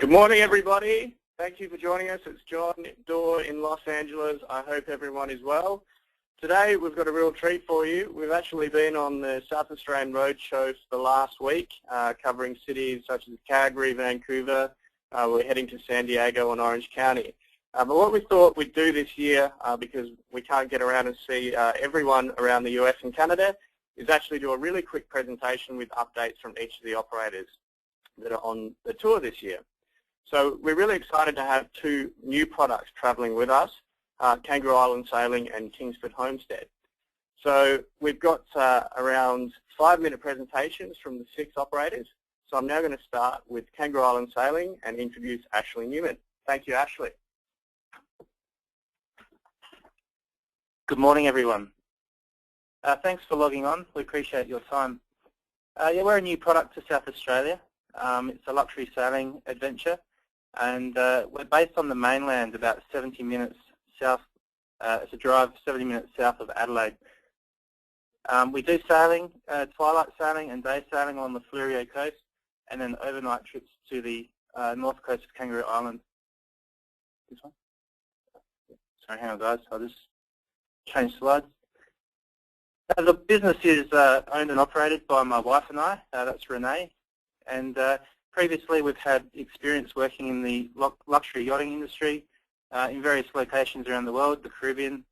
Good morning, everybody. Thank you for joining us. It's John Dorr in Los Angeles. I hope everyone is well. Today, we've got a real treat for you. We've actually been on the South Australian Roadshow for the last week, covering cities such as Kangaroo, Vancouver. We're heading to San Diego and Orange County. But what we thought we'd do this year, because we can't get around and see everyone around the US and Canada, is actually do a really quick presentation with updates from each of the operators that are on the tour this year. So we're really excited to have two new products traveling with us, Kangaroo Island Sailing and Kingsford Homestead. So we've got around 5-minute presentations from the 6 operators. So I'm now going to start with Kangaroo Island Sailing and introduce Ashley Newman. Thank you, Ashley. Good morning, everyone. Thanks for logging on. We appreciate your time. Yeah, we're a new product to South Australia. It's a luxury sailing adventure, and we're based on the mainland, about 70 minutes south. It's a drive 70 minutes south of Adelaide. We do sailing, twilight sailing and day sailing on the Fleurieu coast, and then overnight trips to the north coast of Kangaroo Island. This one? Sorry, hang on, guys. I'll just change slides. The business is owned and operated by my wife and I. That's Renee. And previously we've had experience working in the luxury yachting industry in various locations around the world, the Caribbean,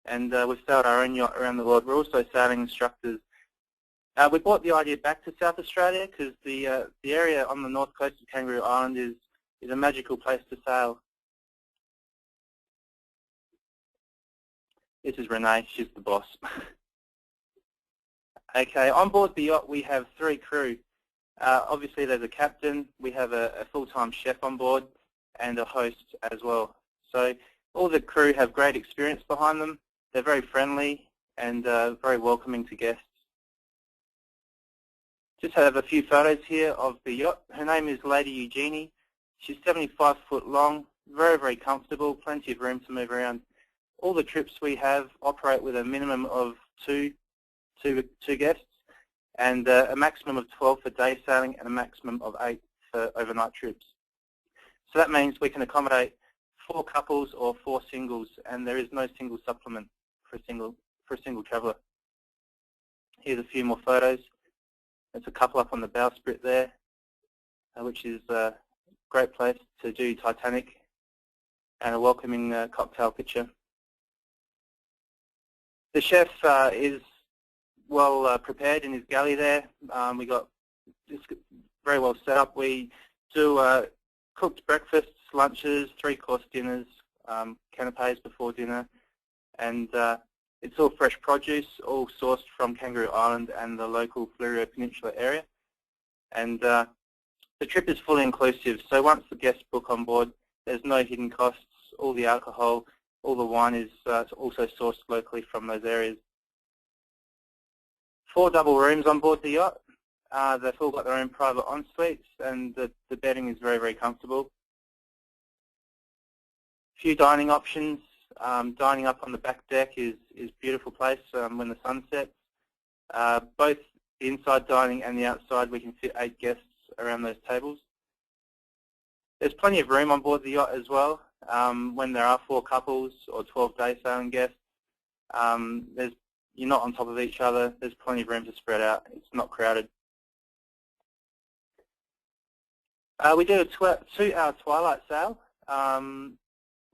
and we've sailed our own yacht around the world. We're also sailing instructors. We brought the idea back to South Australia because the area on the north coast of Kangaroo Island is a magical place to sail. This is Renee, she's the boss. Okay, on board the yacht we have 3 crew. Obviously there's a captain, we have a full-time chef on board, and a host as well. So all the crew have great experience behind them. They're very friendly and very welcoming to guests. Just have a few photos here of the yacht. Her name is Lady Eugenie. She's 75 foot long, very, very comfortable, plenty of room to move around. All the trips we have operate with a minimum of two guests, and a maximum of 12 for day sailing and a maximum of 8 for overnight trips. So that means we can accommodate 4 couples or 4 singles, and there is no single supplement for a single traveller. Here's a few more photos. There's a couple up on the bowsprit there, which is a great place to do Titanic, and a welcoming cocktail picture. The chef is well prepared in his galley there. We got this very well set up. We do cooked breakfasts, lunches, 3-course dinners, canapes before dinner, and it's all fresh produce, all sourced from Kangaroo Island and the local Fleurieu Peninsula area. And the trip is fully inclusive, so once the guests book on board, there's no hidden costs. All the alcohol, all the wine is also sourced locally from those areas. 4 double rooms on board the yacht. They've all got their own private en-suites, and the bedding is very, very comfortable. Few dining options. Dining up on the back deck is a beautiful place when the sun sets. Both the inside dining and the outside, we can fit 8 guests around those tables. There's plenty of room on board the yacht as well. When there are 4 couples or 12 day sailing guests, you're not on top of each other. There's plenty of room to spread out. It's not crowded. We do a 2-hour twilight sail,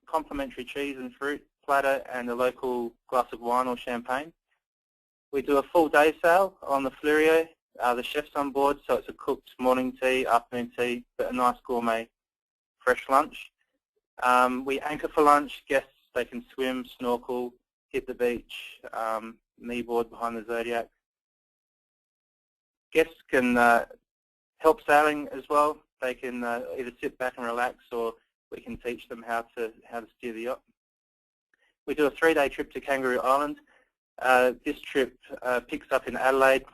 complimentary cheese and fruit platter, and a local glass of wine or champagne. We do a full day sail on the Fleurieu. The chef's on board, so it's a cooked morning tea, afternoon tea, but a nice gourmet fresh lunch. We anchor for lunch. Guests, they can swim, snorkel, hit the beach, kneeboard behind the Zodiac. Guests can help sailing as well. They can either sit back and relax, or we can teach them how to steer the yacht. We do a 3-day trip to Kangaroo Island. This trip picks up in Adelaide,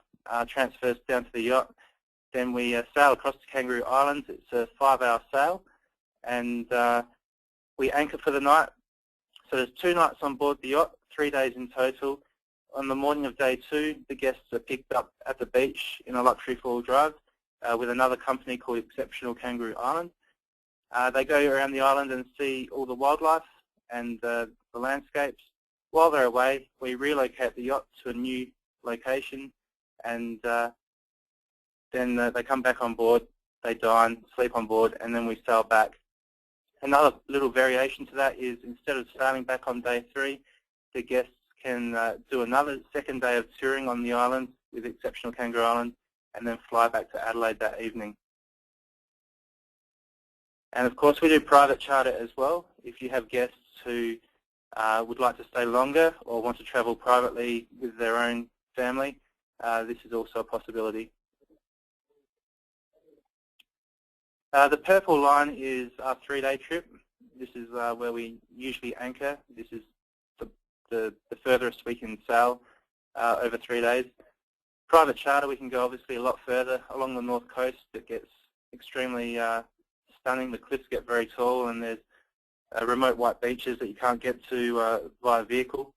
transfers down to the yacht. Then we sail across to Kangaroo Island. It's a 5-hour sail, and we anchor for the night. So there's 2 nights on board the yacht, 3 days in total. On the morning of day 2, the guests are picked up at the beach in a luxury 4-wheel drive with another company called Exceptional Kangaroo Island. They go around the island and see all the wildlife and the landscapes. While they're away, we relocate the yacht to a new location, and then they come back on board, they dine, sleep on board, and then we sail back. Another little variation to that is instead of sailing back on day 3, the guests can do another second day of touring on the island with exceptional Kangaroo Island, and then fly back to Adelaide that evening. And of course we do private charter as well. If you have guests who would like to stay longer or want to travel privately with their own family, this is also a possibility. The purple line is our 3-day trip. This is where we usually anchor. This is the furthest we can sail over 3 days. Private charter, we can go obviously a lot further along the north coast. It gets extremely stunning. The cliffs get very tall, and there's remote white beaches that you can't get to via vehicle.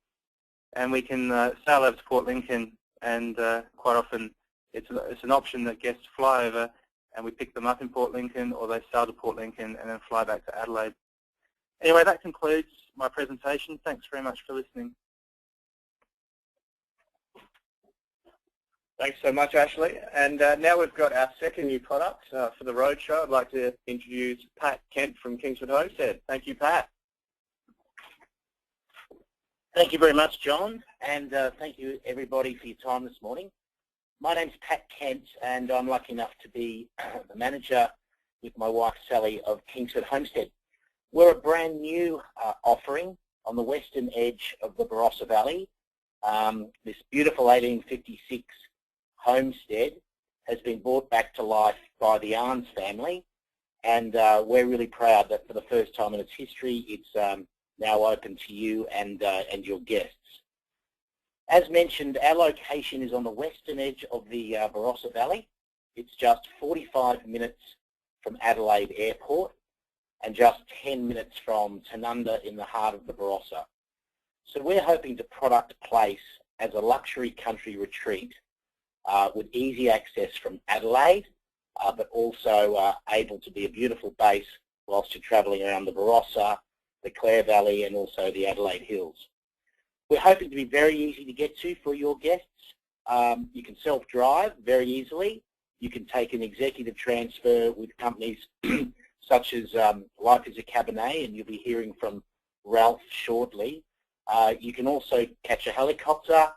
And we can sail over to Port Lincoln, and quite often it's an option that guests fly over, and we pick them up in Port Lincoln, or they sail to Port Lincoln and then fly back to Adelaide. Anyway, that concludes my presentation. Thanks very much for listening. Thanks so much, Ashley. And now we've got our second new product for the Roadshow. I'd like to introduce Pat Kent from Kingsford Homestead. Thank you, Pat. Thank you very much, John, and thank you everybody for your time this morning. My name's Pat Kent, and I'm lucky enough to be the manager with my wife Sally of Kingsford Homestead. We're a brand new offering on the western edge of the Barossa Valley. This beautiful 1856 homestead has been brought back to life by the Arns family, and we're really proud that for the first time in its history it's now open to you and your guests. As mentioned, our location is on the western edge of the Barossa Valley. It's just 45 minutes from Adelaide Airport and just 10 minutes from Tanunda in the heart of the Barossa. So we're hoping to product place as a luxury country retreat with easy access from Adelaide, but also able to be a beautiful base whilst you're travelling around the Barossa, the Clare Valley, and also the Adelaide Hills. We're hoping to be very easy to get to for your guests. You can self-drive very easily. You can take an executive transfer with companies such as Life is a Cabernet, and you'll be hearing from Ralph shortly. You can also catch a helicopter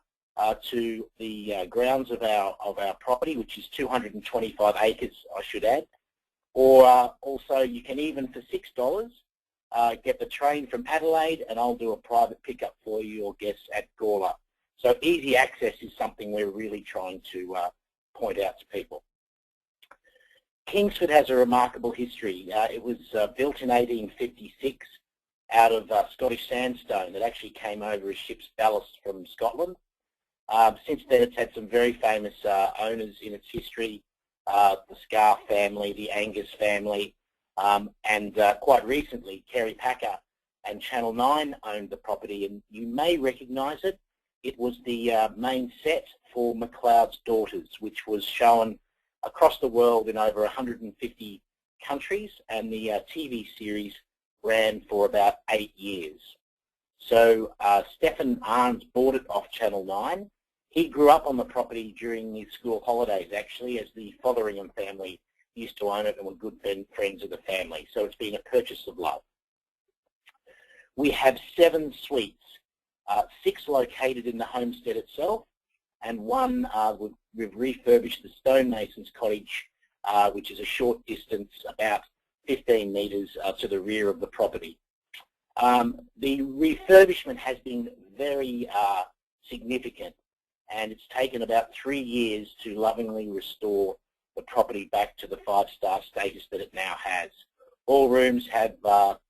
to the grounds of our property, which is 225 acres, I should add. Or also you can even, for $6, get the train from Adelaide, and I'll do a private pickup for your guests at Gawler. So easy access is something we're really trying to point out to people. Kingsford has a remarkable history. It was built in 1856 out of Scottish sandstone that actually came over as ship's ballast from Scotland. Since then it's had some very famous owners in its history, the Scar family, the Angus family, and quite recently Kerry Packer and Channel 9 owned the property, and you may recognise it. It was the main set for McLeod's Daughters, which was shown across the world in over 150 countries, and the TV series ran for about 8 years. So Stephen Arns bought it off Channel 9. He grew up on the property during his school holidays, actually, as the Fotheringham family used to own it and were good friends of the family. So it's been a purchase of love. We have 7 suites, 6 located in the homestead itself, and 1 we've refurbished the stonemason's cottage, which is a short distance, about 15 metres to the rear of the property. The refurbishment has been very significant, and it's taken about 3 years to lovingly restore the property back to the 5-star status that it now has. All rooms have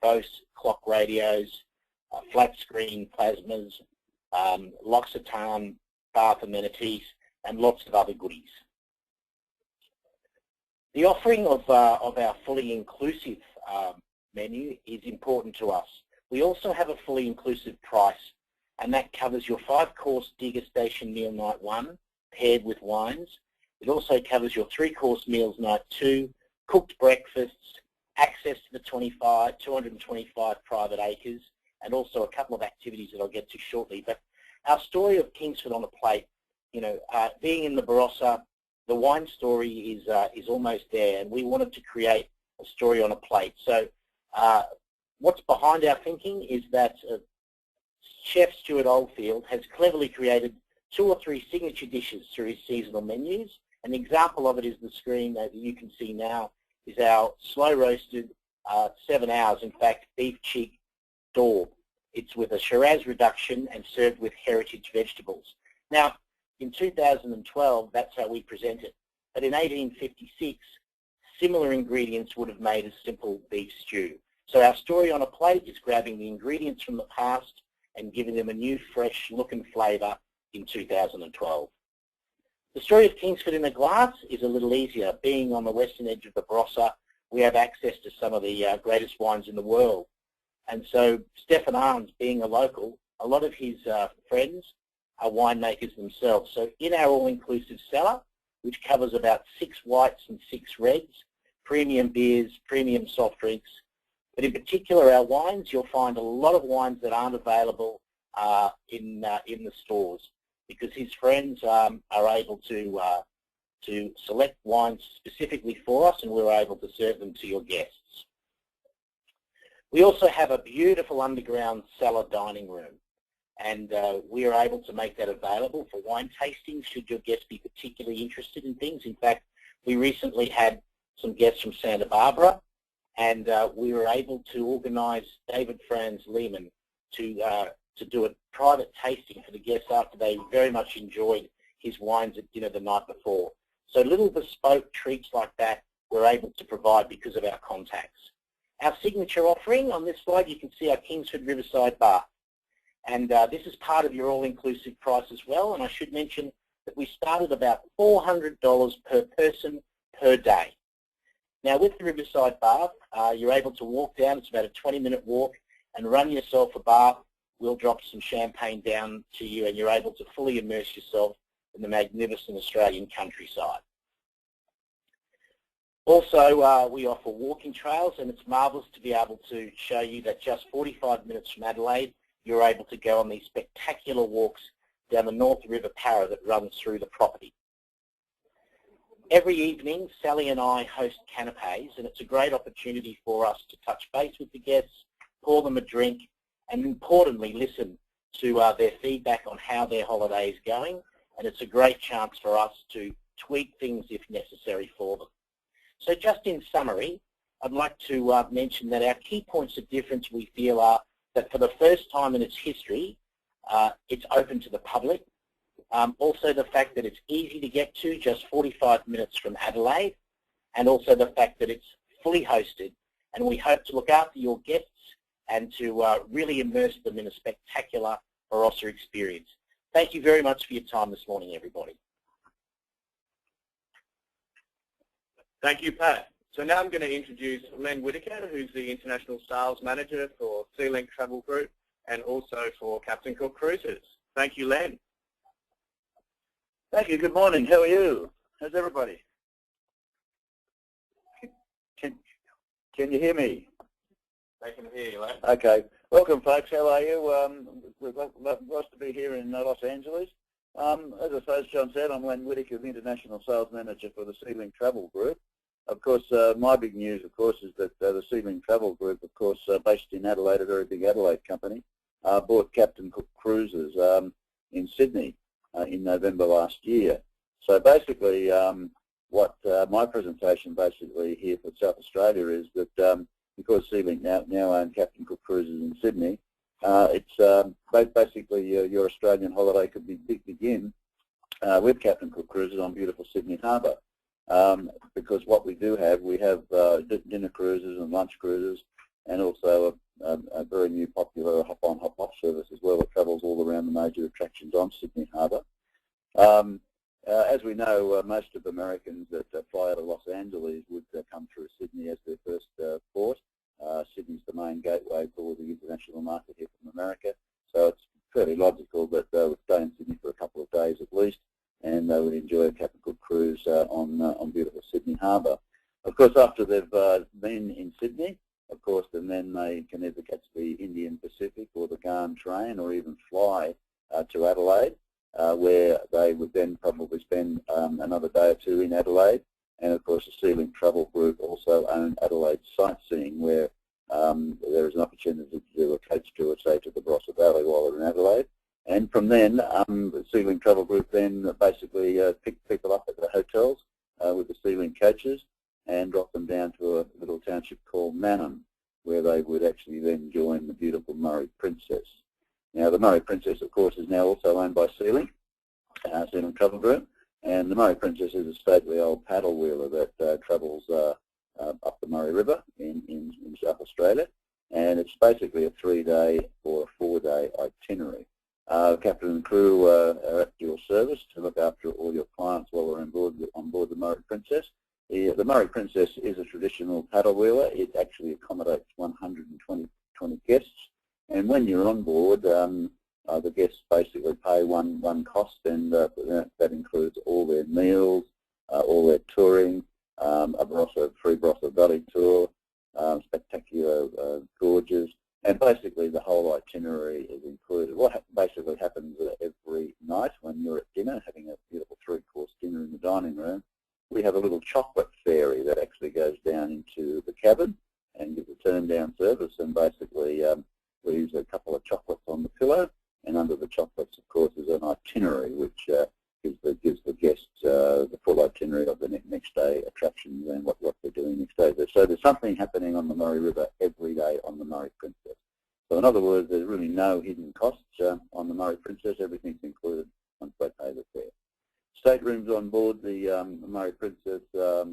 Bose clock radios, flat screen plasmas, L'Occitane bath amenities, and lots of other goodies. The offering of our fully inclusive menu is important to us. We also have a fully inclusive price, and that covers your 5-course digger station meal night 1 paired with wines. It also covers your 3-course meals night 2, cooked breakfasts, access to the 225 private acres, and also a couple of activities that I'll get to shortly. But our story of Kingsford on a plate, you know, being in the Barossa, the wine story is almost there, and we wanted to create a story on a plate. So what's behind our thinking is that Chef Stuart Oldfield has cleverly created 2 or 3 signature dishes through his seasonal menus. An example of it is the screen that you can see now is our slow roasted 7 hours, in fact, beef cheek daub. It's with a Shiraz reduction and served with heritage vegetables. Now, in 2012, that's how we present it. But in 1856, similar ingredients would have made a simple beef stew. So our story on a plate is grabbing the ingredients from the past and giving them a new, fresh look and flavour in 2012. The story of Kingsford in a glass is a little easier. Being on the western edge of the Barossa, we have access to some of the greatest wines in the world. And so Stefan Arns, being a local, a lot of his friends are winemakers themselves. So in our all-inclusive cellar, which covers about 6 whites and 6 reds, premium beers, premium soft drinks, but in particular our wines, you'll find a lot of wines that aren't available in the stores, because his friends are able to select wines specifically for us, and we're able to serve them to your guests. We also have a beautiful underground cellar dining room, and we are able to make that available for wine tastings should your guests be particularly interested in things. In fact, we recently had some guests from Santa Barbara, and we were able to organise David Franz Lehman to do a private tasting for the guests after they very much enjoyed his wines at dinner the night before. So little bespoke treats like that we're able to provide because of our contacts. Our signature offering on this slide, you can see our Kingsford Riverside Bar. And this is part of your all-inclusive price as well. And I should mention that we started about $400 per person per day. Now with the Riverside Bar, you're able to walk down, it's about a 20-minute walk, and run yourself a bath. We'll drop some champagne down to you, and you're able to fully immerse yourself in the magnificent Australian countryside. Also, we offer walking trails, and it's marvellous to be able to show you that just 45 minutes from Adelaide, you're able to go on these spectacular walks down the North River Parra that runs through the property. Every evening, Sally and I host canapes, and it's a great opportunity for us to touch base with the guests, pour them a drink, and importantly, listen to their feedback on how their holiday is going. And it's a great chance for us to tweak things if necessary for them. So just in summary, I'd like to mention that our key points of difference we feel are that for the first time in its history, it's open to the public. Also the fact that it's easy to get to, just 45 minutes from Adelaide, and also the fact that it's fully hosted. And we hope to look after your guests and to really immerse them in a spectacular Barossa experience. Thank you very much for your time this morning, everybody. Thank you, Pat. So now I'm going to introduce Len Whitaker, who's the International Sales Manager for Sealink Travel Group and also for Captain Cook Cruises. Thank you, Len. Thank you. Good morning. How are you? How's everybody? Can you hear me? They can hear you, Len. Okay. Welcome, folks. How are you? We're nice to be here in Los Angeles. As John said, I'm Len Whitaker, the International Sales Manager for the Sealink Travel Group. Of course, my big news, of course, is that the Sealink Travel Group, of course, based in Adelaide, a very big Adelaide company, bought Captain Cook Cruises in Sydney in November last year. So basically, what my presentation basically here for South Australia is that because Sealink now own Captain Cook Cruises in Sydney, it's basically your Australian holiday could begin with Captain Cook Cruises on beautiful Sydney Harbour. Because what we do have, we have dinner cruises and lunch cruises, and also a very new popular hop-on, hop-off service as well that travels all around the major attractions on Sydney Harbour. As we know, most of Americans that fly out of Los Angeles would come through Sydney as their first port. Sydney's the main gateway for the international market here from America, so it's fairly logical that they would stay in Sydney for a couple of days at least, and they would enjoy a Captain Cook cruise on beautiful Sydney Harbour. Of course, after they've been in Sydney, of course, and then they can either catch the Indian Pacific or the Garn train or even fly to Adelaide, where they would then probably spend another day or two in Adelaide. And of course, the Sealink Travel Group also own Adelaide Sightseeing, where there is an opportunity to do a coach tour, say, to the Barossa Valley while they're in Adelaide. And from then, the Sealink Travel Group then basically pick people up at the hotels with the Sealink coaches and drop them down to a little township called Mannum, where they would actually then join the beautiful Murray Princess. Now, the Murray Princess, of course, is now also owned by Sealink, Sealink Travel Group, and the Murray Princess is a stately old paddle wheeler that travels up the Murray River in South Australia, and it's basically a 3-day or a 4-day itinerary. Captain and crew are at your service to look after all your clients while they're on board the Murray Princess. The Murray Princess is a traditional paddle wheeler. It actually accommodates 120 guests, and when you're on board, the guests basically pay one cost, and that includes all their meals, all their touring, a free Barossa Valley tour, spectacular gorges, and basically the whole itinerary is included. What basically happens every night when you're at dinner, having a beautiful 3-course dinner in the dining room, we have a little chocolate fairy that actually goes down into the cabin and gives a turn-down service, and basically leaves a couple of chocolates on the pillow, and under the chocolates, of course, is an itinerary which gives the guests the full itinerary of the next day attractions and what they're doing next day. So there's something happening on the Murray River every day on the Murray Princess. So in other words, there's really no hidden costs on the Murray Princess. Everything's included once they pay the fare. Staterooms on board the Murray Princess are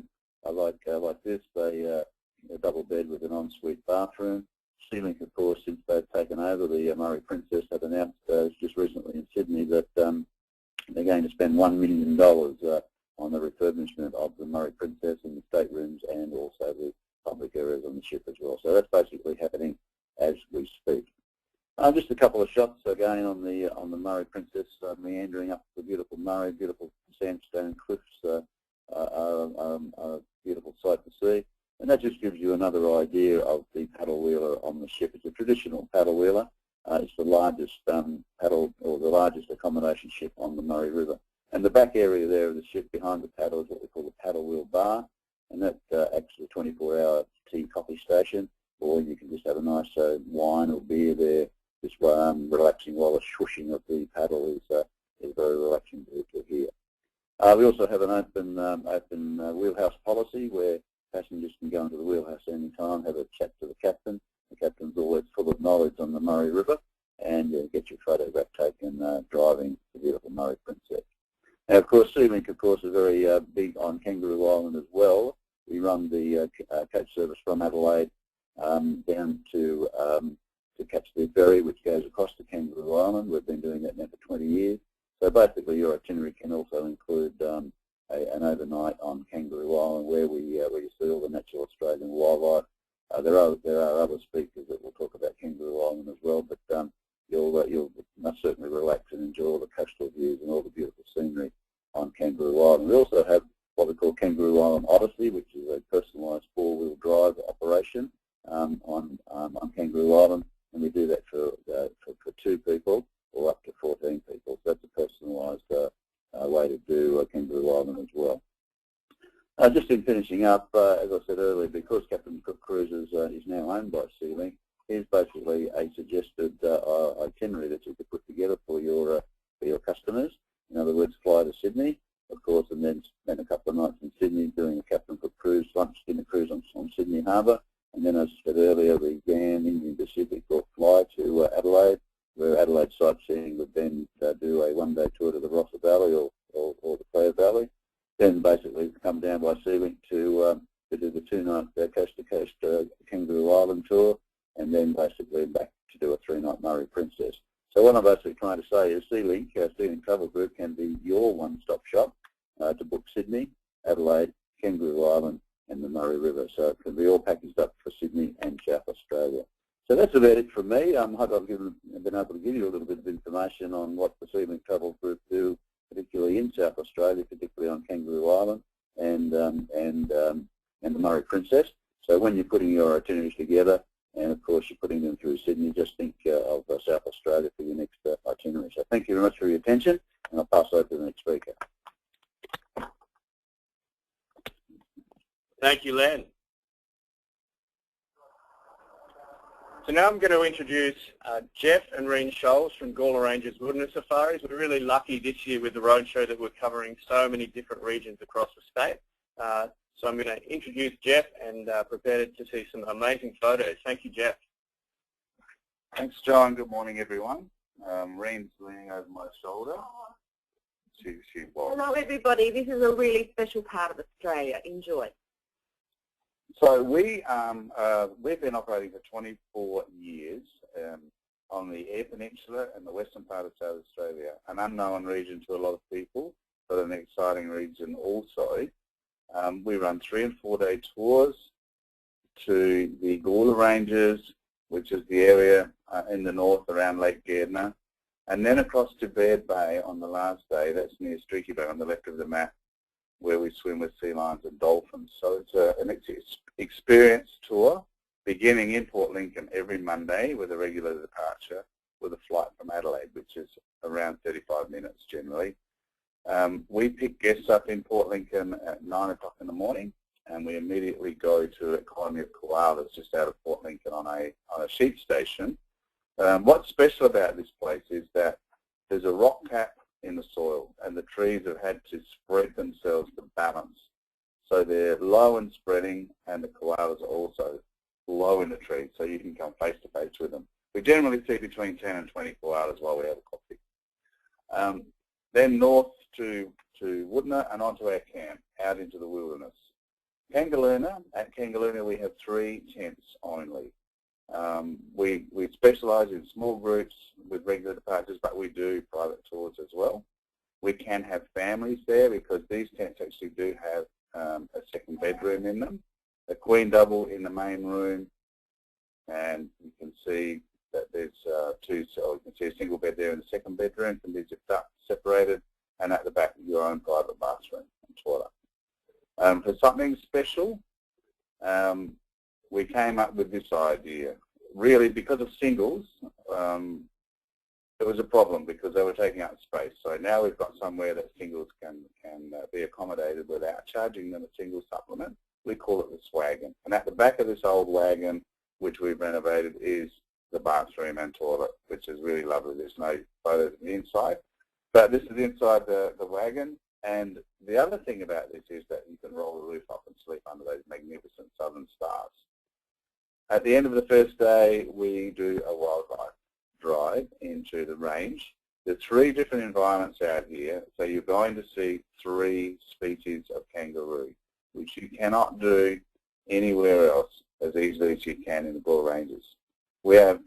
like this. They a double bed with an ensuite bathroom. Sealink, of course, since they've taken over the Murray Princess, have announced just recently in Sydney that they're going to spend $1 million on the refurbishment of the Murray Princess in the staterooms and also the public areas on the ship as well. So that's basically happening as we speak. Just a couple of shots again on the Murray Princess, meandering up the beautiful Murray. Beautiful sandstone cliffs are a beautiful sight to see. And that just gives you another idea of the paddle wheeler on the ship. It's a traditional paddle wheeler. It's the largest paddle, or the largest accommodation ship on the Murray River. And the back area there of the ship behind the paddle is what we call the paddle wheel bar, and that's actually a 24-hour tea coffee station, or you can just have a nice wine or beer there, just relaxing while the swooshing of the paddle is very relaxing to hear. We also have an open wheelhouse policy where passengers can go into the wheelhouse any time, have a chat to the captain. The captain's always full of knowledge on the Murray River, and get your photograph taken driving the beautiful Murray Princess. Now, of course, Sealink, of course, is very big on Kangaroo Island as well. We run the coach service from Adelaide down to catch the ferry, which goes across to Kangaroo Island. We've been doing that now for 20 years. So basically, your itinerary can also include an overnight on Kangaroo Island, where you see all the natural Australian wildlife. There are other speakers that will talk about Kangaroo Island as well, but you'll most certainly relax and enjoy all the coastal views and all the beautiful scenery on Kangaroo Island. We also have what we call Kangaroo Island Odyssey, which is a personalised 4-wheel drive operation on Kangaroo Island, and we do that for 2 people or up to 14 people. So that's a personalised way to do Kangaroo Island as well. Just in finishing up, as I said earlier, because Captain Cook Cruises is now owned by Sealink, here's basically a suggested itinerary that you could put together for your customers. In other words, fly to Sydney, of course, and then spend a couple of nights in Sydney doing a Captain Cook Cruise, lunch, dinner cruise on Sydney Harbour, and then, as I said earlier, the GAN Indian Pacific or fly to Adelaide, where Adelaide Sightseeing would then do a 1-day tour to the Barossa Valley or the Clare Valley. Then basically come down by Sealink to do the 2-night coast-to-coast Kangaroo Island tour, and then basically back to do a 3-night Murray Princess. So what I'm basically trying to say is Sealink Travel Group can be your one-stop shop to book Sydney, Adelaide, Kangaroo Island, and the Murray River. So it can be all packaged up for Sydney and South Australia. So that's about it from me. I hope I've been able to give you a little bit of information on what the Sealink Travel Group do, particularly in South Australia, particularly on Kangaroo Island, and and the Murray Princess. So when you're putting your itineraries together, and of course you're putting them through Sydney, just think of South Australia for your next itinerary. So thank you very much for your attention, and I'll pass over to the next speaker. Thank you, Len. So now I'm going to introduce Jeff and Reen Scholes from Gawler Ranges Wilderness Safaris. We're really lucky this year with the Roadshow that we're covering so many different regions across the state. So I'm going to introduce Jeff and prepare to see some amazing photos. Thank you, Jeff. Thanks, John. Good morning, everyone. Reen's leaning over my shoulder. Hello, everybody. This is a really special part of Australia. Enjoy. So we've been operating for 24 years on the Eyre Peninsula and the western part of South Australia, an unknown region to a lot of people, but an exciting region also. We run 3- and 4-day tours to the Gawler Ranges, which is the area in the north around Lake Gardner, and then across to Baird Bay on the last day. That's near Streaky Bay on the left of the map, where we swim with sea lions and dolphins. So it's an experience tour beginning in Port Lincoln every Monday with a regular departure with a flight from Adelaide, which is around 35 minutes generally. We pick guests up in Port Lincoln at 9 o'clock in the morning, and we immediately go to a colony of koalas just out of Port Lincoln on a sheep station. What's special about this place is that there's a rock cap in the soil, and the trees have had to spread themselves to balance. So they're low and spreading, and the koalas are also low in the trees, so you can come face to face with them. We generally see between 10 and 20 koalas while we have a coffee. Then north to Wilpena and onto our camp, out into the wilderness. Kangaroo, at Kangaroo we have 3 tents only. We specialise in small groups with regular departures, but we do private tours as well. We can have families there because these tents actually do have a second bedroom in them, a queen double in the main room, and you can see that there's you can see a single bed there in the second bedroom, can be zipped up, separated, and at the back your own private bathroom and toilet. For something special, we came up with this idea. Really, because of singles, it was a problem because they were taking up space. So now we've got somewhere that singles can be accommodated without charging them a single supplement. We call it the swagon. And at the back of this old wagon, which we've renovated, is the bathroom and toilet, which is really lovely. There's no photos of the inside, but this is inside the wagon. And the other thing about this is that you can roll the roof up and sleep under those magnificent southern stars. At the end of the first day, we do a wildlife drive into the range. There are 3 different environments out here, so you're going to see 3 species of kangaroo, which you cannot do anywhere else as easily as you can in the Gawler Ranges. We have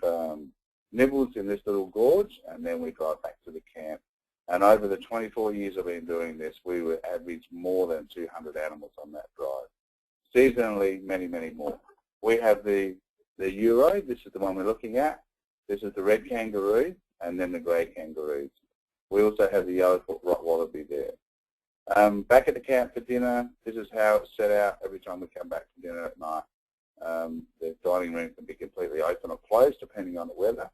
nibbles in this little gorge, and then we drive back to the camp. And over the 24 years I've been doing this, we would average more than 200 animals on that drive. Seasonally, many, many more. We have the Euro, this is the one we're looking at. This is the red kangaroo, and then the grey kangaroos. We also have the yellowfoot rock wallaby there. Back at the camp for dinner, this is how it's set out every time we come back for dinner at night. The dining room can be completely open or closed depending on the weather.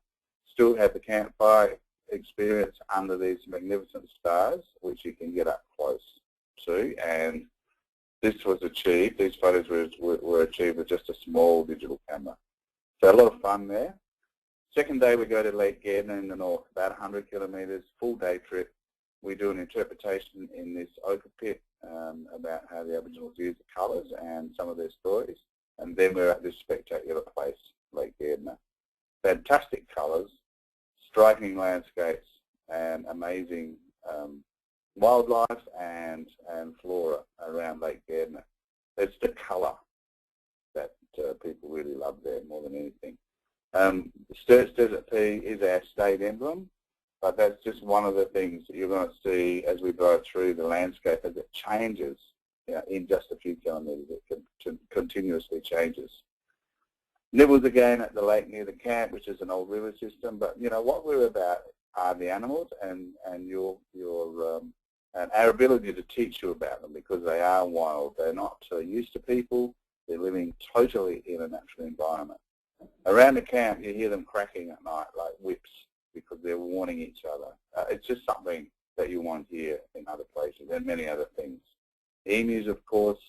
Still have the campfire experience under these magnificent stars, which you can get up close to. And this was achieved, these photos were achieved with just a small digital camera. So a lot of fun there. Second day we go to Lake Gardner in the north, about 100 kilometres, full day trip. We do an interpretation in this ochre pit about how the Aboriginals use the colours and some of their stories. And then we're at this spectacular place, Lake Gardner. Fantastic colours, striking landscapes, and amazing wildlife and flora around Lake Gardner. It's the colour that people really love there more than anything. Sturt's Desert Pea is our state emblem, but that's just one of the things that you're going to see as we drive through the landscape as it changes in just a few kilometres. It continuously changes. Nibbles again at the lake near the camp, which is an old river system, but you know what we're about are the animals and your and our ability to teach you about them, because they are wild. They're not used to people. They're living totally in a natural environment. Around the camp, you hear them cracking at night like whips because they're warning each other. It's just something that you won't hear in other places, and many other things. Emus, of course,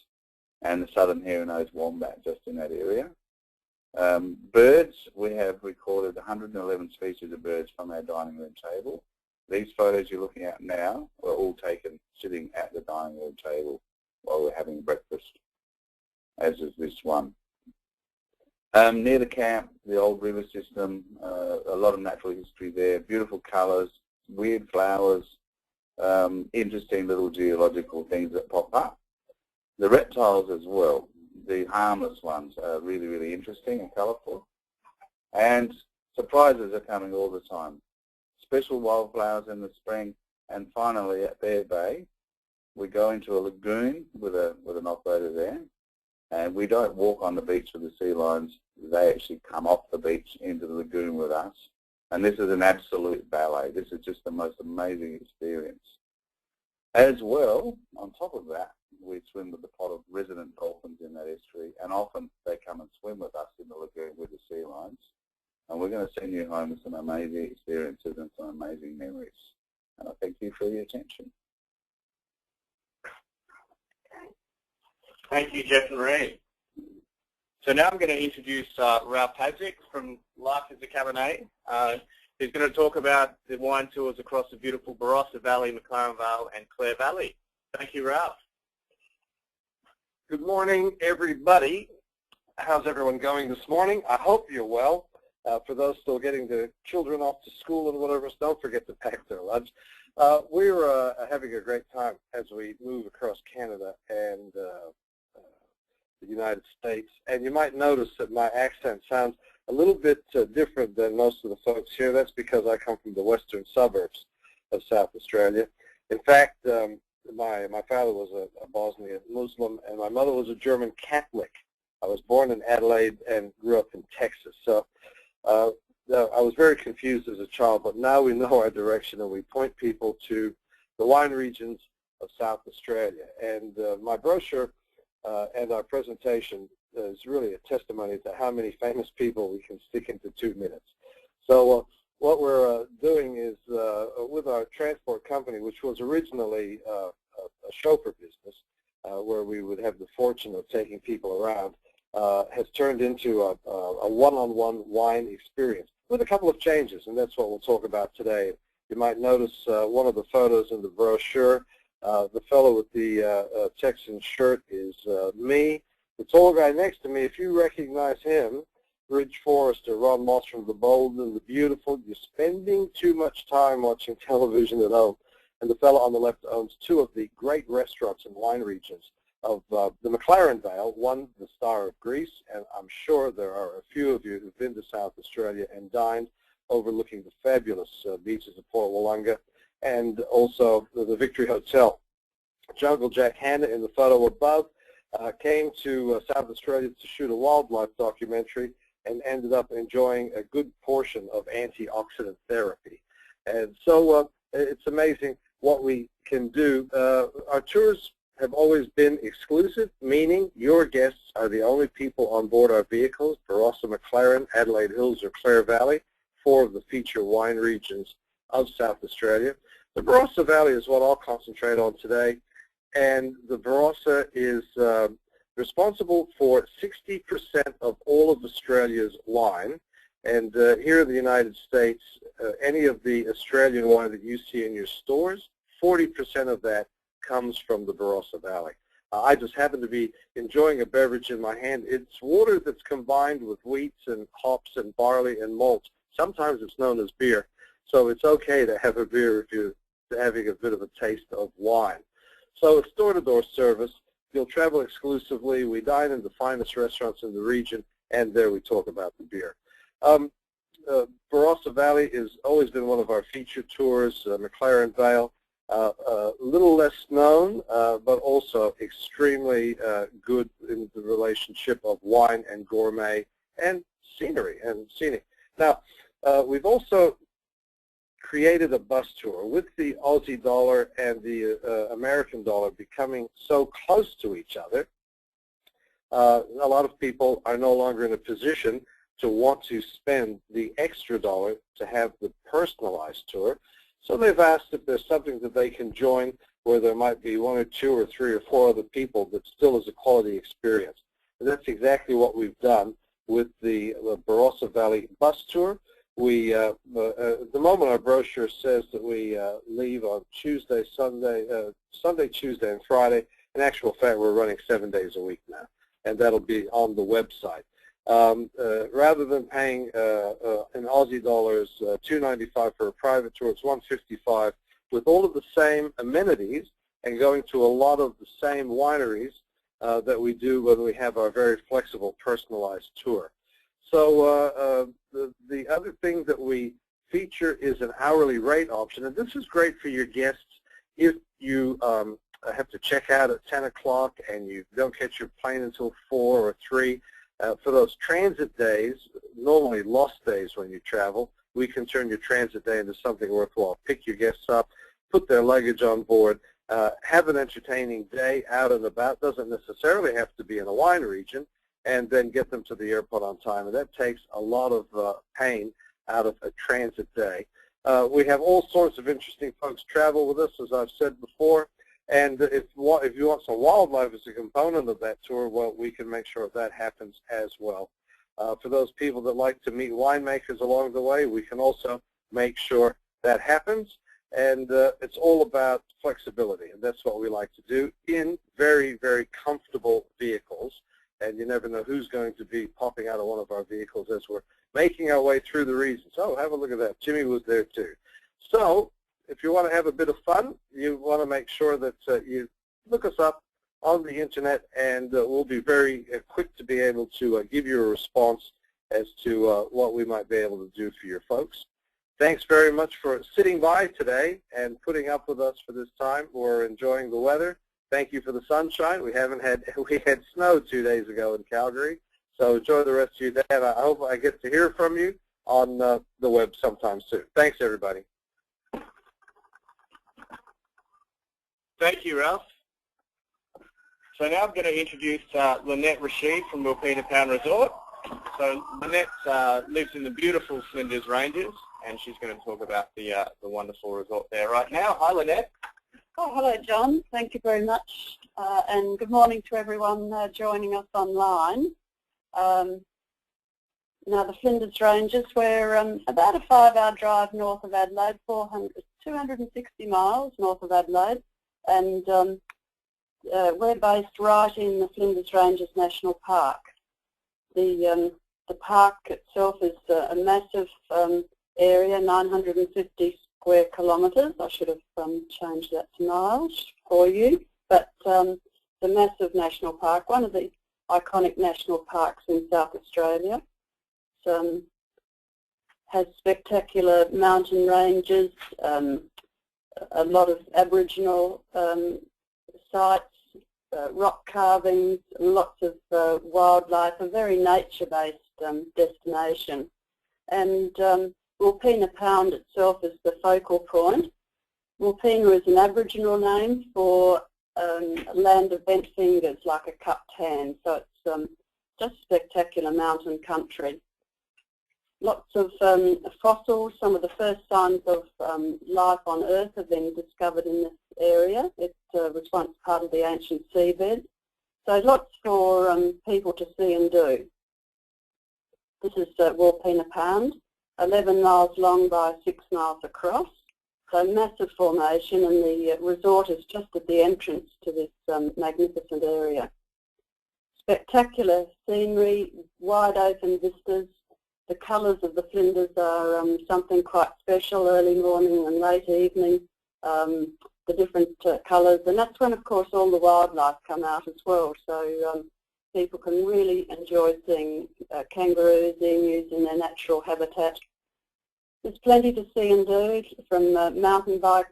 and the southern hairy-nosed wombat just in that area. Birds, we have recorded 111 species of birds from our dining room table. These photos you're looking at now were all taken sitting at the dining room table while we're having breakfast, as is this one. Near the camp, the old river system, a lot of natural history there, beautiful colours, weird flowers, interesting little geological things that pop up. The reptiles as well, the harmless ones, are really, really interesting and colourful. And surprises are coming all the time. Special wildflowers in the spring, and finally at Bear Bay, we go into a lagoon with an operator there, and we don't walk on the beach with the sea lions. They actually come off the beach into the lagoon with us, and this is an absolute ballet. This is just the most amazing experience. As well, on top of that, we swim with the pot of resident dolphins in that estuary, and often they come and swim with us in the lagoon with the sea lions. And we're going to send you home with some amazing experiences and some amazing memories. And I thank you for your attention. Thank you, Jeff and Reed. So now I'm going to introduce Ralph Padzik from Life as a Cabernet. He's going to talk about the wine tours across the beautiful Barossa Valley, McLaren Vale, and Clare Valley. Thank you, Ralph. Good morning, everybody. How's everyone going this morning? I hope you're well. For those still getting the children off to school and whatever, don't forget to pack their lunch. We're having a great time as we move across Canada and the United States. And you might notice that my accent sounds a little bit different than most of the folks here. That's because I come from the western suburbs of South Australia. In fact, my father was a Bosnian Muslim, and my mother was a German Catholic. I was born in Adelaide and grew up in Texas. So I was very confused as a child, but now we know our direction, and we point people to the wine regions of South Australia. And my brochure and our presentation is really a testimony to how many famous people we can stick into 2 minutes. So what we're doing is, with our transport company, which was originally a chauffeur business, where we would have the fortune of taking people around, has turned into a one-on-one wine experience with a couple of changes, and that's what we'll talk about today. You might notice one of the photos in the brochure. The fellow with the Texan shirt is me. The tall guy next to me, if you recognize him, Ridge Forrester, Ron Moss from The Bold and the Beautiful. You're spending too much time watching television at home. And the fellow on the left owns 2 of the great restaurants and wine regions of the McLaren Vale, one the Star of Greece, and I'm sure there are a few of you who've been to South Australia and dined overlooking the fabulous beaches of Port Wollonga, and also the Victory Hotel. Jungle Jack Hanna in the photo above came to South Australia to shoot a wildlife documentary and ended up enjoying a good portion of antioxidant therapy. And so it's amazing what we can do. Our tours have always been exclusive, meaning your guests are the only people on board our vehicles, Barossa, McLaren, Adelaide Hills, or Clare Valley, 4 of the feature wine regions of South Australia. The Barossa Valley is what I'll concentrate on today, and the Barossa is responsible for 60% of all of Australia's wine. And here in the United States, any of the Australian wine that you see in your stores, 40% of that comes from the Barossa Valley. I just happen to be enjoying a beverage in my hand. It's water that's combined with wheats and hops and barley and malt. Sometimes it's known as beer, so it's okay to have a beer if you're having a bit of a taste of wine. So it's door-to-door service. You'll travel exclusively. We dine in the finest restaurants in the region, and there we talk about the beer. Barossa Valley has always been one of our featured tours, McLaren Vale. A little less known, but also extremely good in the relationship of wine and gourmet and scenery and scenic. Now, we've also created a bus tour. With the Aussie dollar and the American dollar becoming so close to each other, a lot of people are no longer in a position to want to spend the extra dollar to have the personalized tour. So they've asked if there's something that they can join where there might be 1 or 2 or 3 or 4 other people, but still is a quality experience. And that's exactly what we've done with the Barossa Valley bus tour. We, at the moment, our brochure says that we leave on Tuesday, Sunday, Tuesday, and Friday. In actual fact, we're running 7 days a week now, and that'll be on the website. Rather than paying in Aussie dollars $2.95 for a private tour, it's $1.55 with all of the same amenities and going to a lot of the same wineries that we do when we have our very flexible personalized tour. So the other thing that we feature is an hourly rate option, and this is great for your guests if you have to check out at 10 o'clock and you don't catch your plane until 4 or 3. For those transit days, normally lost days when you travel, we can turn your transit day into something worthwhile. Pick your guests up, put their luggage on board, have an entertaining day out and about. Doesn't necessarily have to be in a wine region, and then get them to the airport on time. And that takes a lot of pain out of a transit day. We have all sorts of interesting folks travel with us, as I've said before. And if you want some wildlife as a component of that tour, well, we can make sure that happens as well. For those people that like to meet winemakers along the way, we can also make sure that happens. And it's all about flexibility, and that's what we like to do in very, very comfortable vehicles. And you never know who's going to be popping out of one of our vehicles as we're making our way through the regions. Oh, have a look at that. Jimmy was there too. So if you want to have a bit of fun, you want to make sure that you look us up on the internet, and we'll be very quick to be able to give you a response as to what we might be able to do for your folks. Thanks very much for sitting by today and putting up with us for this time. We're enjoying the weather. Thank you for the sunshine. We had snow 2 days ago in Calgary, so enjoy the rest of your day, and I hope I get to hear from you on the web sometime soon. Thanks, everybody. Thank you, Ralph. So now I'm going to introduce Lynette Rashid from Wilpena Pound Resort. So Lynette lives in the beautiful Flinders Ranges, and she's going to talk about the wonderful resort there right now. Hi, Lynette. Oh, hello, John. Thank you very much, and good morning to everyone joining us online. Now, the Flinders Ranges, we're about a 5-hour drive north of Adelaide, 260 miles north of Adelaide, and we're based right in the Flinders Ranges National Park. The park itself is a massive area, 950 square kilometres. I should have changed that to miles for you, but the massive national park, one of the iconic national parks in South Australia. It has spectacular mountain ranges, a lot of Aboriginal sites, rock carvings, lots of wildlife, a very nature-based destination. And Wilpena Pound itself is the focal point. Wilpena is an Aboriginal name for a land of bent fingers, like a cupped hand. So it's just spectacular mountain country. Lots of fossils. Some of the first signs of life on Earth have been discovered in this area. It was once part of the ancient seabed. So lots for people to see and do. This is Wilpena Pound, 11 miles long by 6 miles across. So massive formation, and the resort is just at the entrance to this magnificent area. Spectacular scenery, wide open vistas. The colours of the Flinders are something quite special, early morning and late evening, the different colours. And that's when, of course, all the wildlife come out as well. So people can really enjoy seeing kangaroos, emus in their natural habitat. There's plenty to see and do, from mountain bike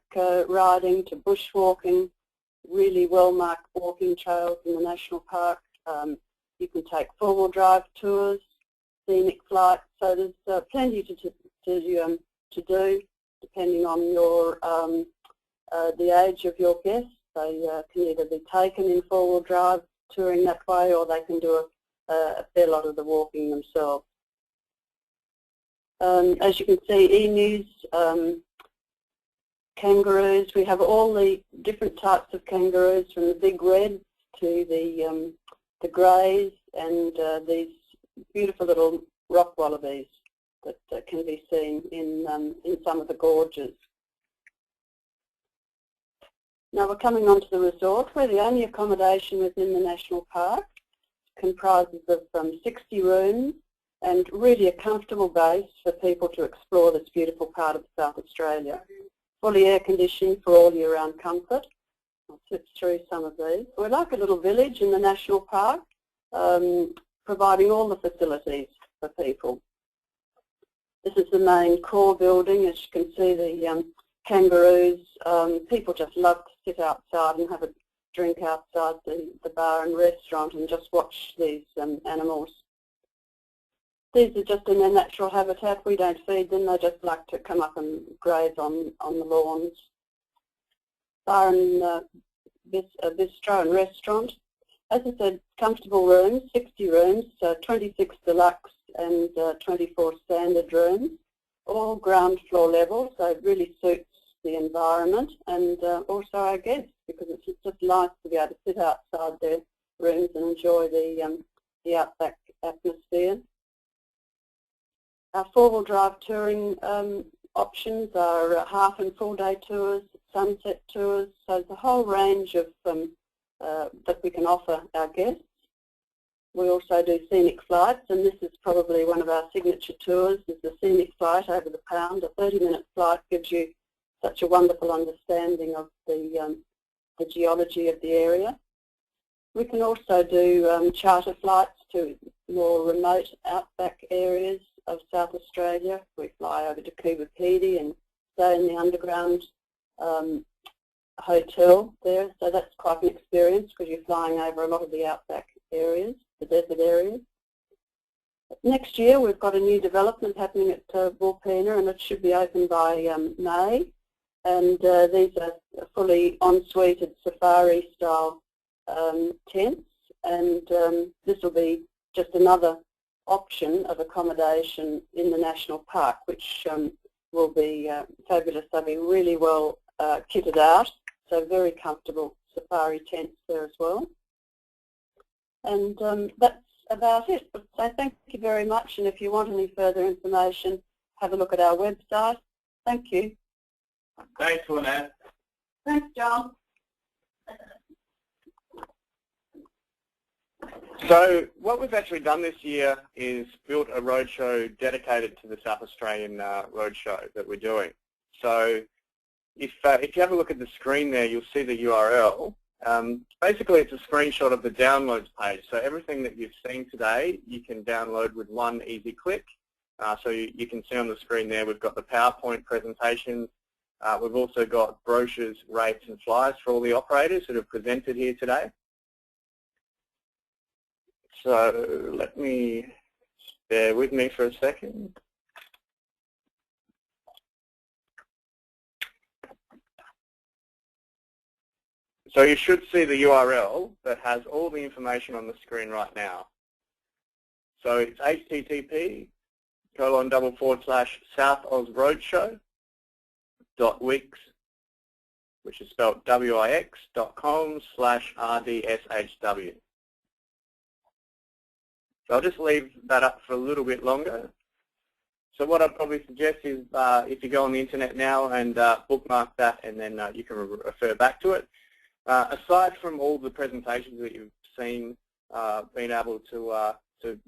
riding to bushwalking, really well-marked walking trails in the national park. You can take four-wheel drive tours, scenic flights, so there's plenty to do. depending on your the age of your guests. They can either be taken in four-wheel drive touring that way, or they can do a fair lot of the walking themselves. As you can see, emus, kangaroos, we have all the different types of kangaroos, from the big reds to the greys, and these beautiful little rock wallabies that can be seen in some of the gorges. Now we're coming on to the resort. We're the only accommodation within the national park. It comprises of 60 rooms and really a comfortable base for people to explore this beautiful part of South Australia. Fully air conditioned for all year round comfort. I'll flip through some of these. We're like a little village in the national park, providing all the facilities for people. This is the main core building. As you can see, the kangaroos, people just love to sit outside and have a drink outside the bar and restaurant and just watch these animals. These are just in their natural habitat. We don't feed them. They just like to come up and graze on the lawns. Bar and bistro and restaurant. As I said, comfortable rooms, 60 rooms, 26 deluxe and 24 standard rooms, all ground floor level, so it really suits the environment and also our guests, because it's just nice to be able to sit outside their rooms and enjoy the outback atmosphere. Our four-wheel drive touring options are half and full day tours, sunset tours, so there's a whole range of that we can offer our guests. We also do scenic flights, and this is probably one of our signature tours, is the scenic flight over the Pound. A 30-minute flight gives you such a wonderful understanding of the geology of the area. We can also do charter flights to more remote outback areas of South Australia. We fly over to Kubapedi and stay in the underground hotel there, so that's quite an experience because you're flying over a lot of the outback areas, the desert areas. Next year we've got a new development happening at Wilpena, and it should be open by May, and these are fully en-suited safari style tents, and this will be just another option of accommodation in the national park, which will be fabulous. They'll be really well kitted out, so very comfortable safari tents there as well. And that's about it. So thank you very much, and if you want any further information, have a look at our website. Thank you. Thanks, Lynette. Thanks, John. So what we've actually done this year is built a roadshow dedicated to the South Australian roadshow that we're doing. So if you have a look at the screen there, you'll see the URL. Basically, it's a screenshot of the downloads page. So everything that you've seen today, you can download with one easy click. So you can see on the screen there, we've got the PowerPoint presentations. We've also got brochures, rates, and flyers for all the operators that have presented here today. So let me, bear with me for a second. So you should see the URL that has all the information on the screen right now. So it's http://SouthAusRoadshow.wix, which is spelled wix.com/RDSHW. So I'll just leave that up for a little bit longer. So what I'd probably suggest is if you go on the internet now and bookmark that, and then you can refer back to it. Aside from all the presentations that you've seen, been able to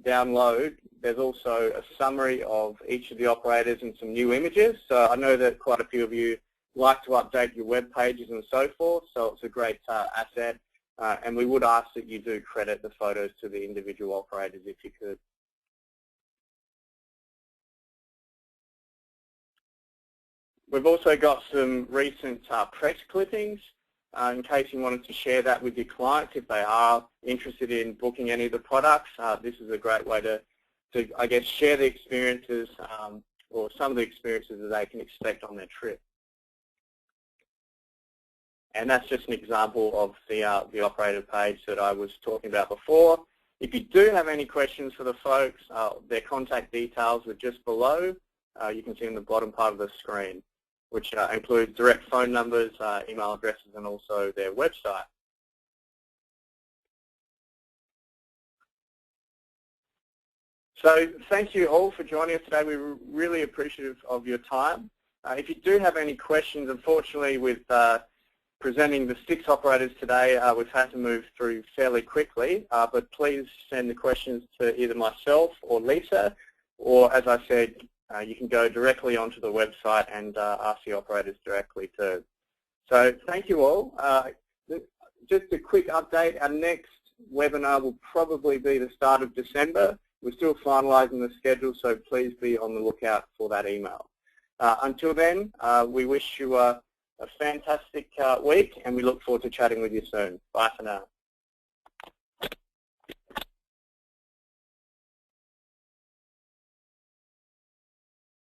download, there's also a summary of each of the operators and some new images. So I know that quite a few of you like to update your web pages and so forth, so it's a great asset. And we would ask that you do credit the photos to the individual operators if you could. We've also got some recent press clippings in case you wanted to share that with your clients if they are interested in booking any of the products. This is a great way to I guess, share the experiences or some of the experiences that they can expect on their trip. And that's just an example of the operator page that I was talking about before. If you do have any questions for the folks, their contact details are just below. You can see in the bottom part of the screen, which includes direct phone numbers, email addresses, and also their website. So thank you all for joining us today. We're really appreciative of your time. If you do have any questions, unfortunately with presenting the 6 operators today, we've had to move through fairly quickly, but please send the questions to either myself or Lisa, or as I said, you can go directly onto the website and ask the operators directly too. So thank you all. Just a quick update, our next webinar will probably be the start of December. We're still finalising the schedule, so please be on the lookout for that email. Until then, we wish you a fantastic week, and we look forward to chatting with you soon. Bye for now.